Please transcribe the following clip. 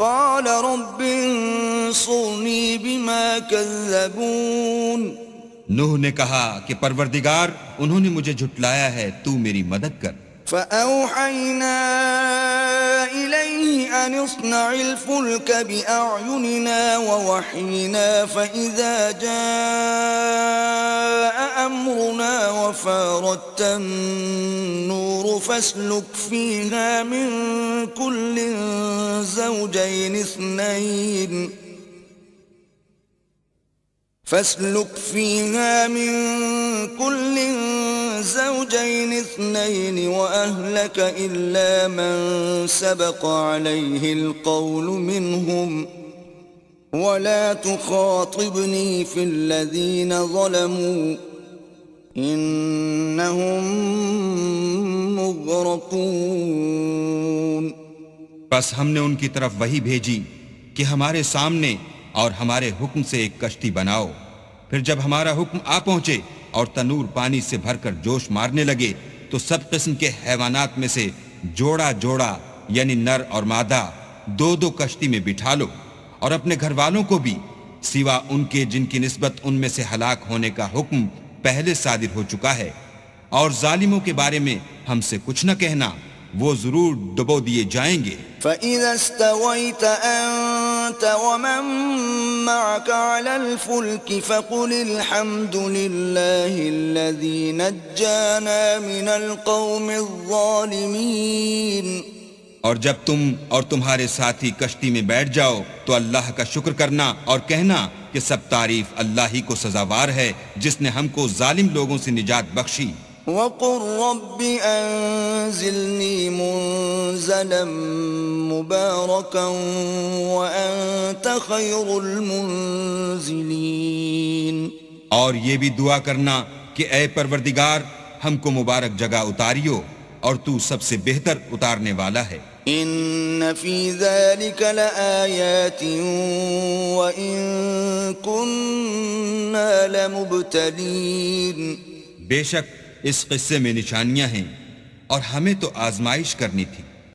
قال رب انصرنی بما کذبون. نوح نے کہا کہ پروردگار انہوں نے مجھے جھٹلایا ہے، تو میری مدد کر. فأوحينا إليه أن اصنع الفلك بأعيننا ووحينا فإذا جاء أمرنا وفارت النور فاسلك فيها من كل زوجين اثنين وأهلك إلا من سبق عليه القول منهم ولا تخاطبني في الذين ظلموا إنهم مغرقون. بس ہم نے ان کی طرف وحی بھیجی کہ ہمارے سامنے اور ہمارے حکم سے ایک کشتی بناؤ. پھر جب ہمارا حکم آ پہنچے اور تنور پانی سے بھر کر جوش مارنے لگے تو سب قسم کے حیوانات میں سے جوڑا جوڑا یعنی نر اور مادہ دو دو کشتی میں بٹھا لو، اور اپنے گھر والوں کو بھی سوا ان کے جن کی نسبت ان میں سے ہلاک ہونے کا حکم پہلے صادر ہو چکا ہے. اور ظالموں کے بارے میں ہم سے کچھ نہ کہنا، وہ ضرور ڈبو دیے جائیں گے. فَإِذَا اسْتَوَيْتَ أَنْتَ وَمَن مَّعَكَ عَلَى الْفُلْكِ فَقُلِ الْحَمْدُ لِلَّهِ الَّذِي نَجَّانَا مِنَ الْقَوْمِ الظَّالِمِينَ. اور جب تم اور تمہارے ساتھی کشتی میں بیٹھ جاؤ تو اللہ کا شکر کرنا اور کہنا کہ سب تعریف اللہ ہی کو سزاوار ہے جس نے ہم کو ظالم لوگوں سے نجات بخشی. وَقُلْ رَبِّ أَنزِلْنِي مُنزَلًا مُبَارَكًا وَأَنْتَ خَيْرُ الْمُنزِلِينَ. اور یہ بھی دعا کرنا کہ اے پروردگار ہم کو مبارک جگہ اتاریو اور تو سب سے بہتر اتارنے والا ہے. إِنَّ فِي ذَلِكَ لَآيَاتٍ وَإِن كُنَّا لَمُبْتَلِينَ. بے شک اس قصے میں نشانیاں ہیں اور ہمیں تو آزمائش کرنی تھی.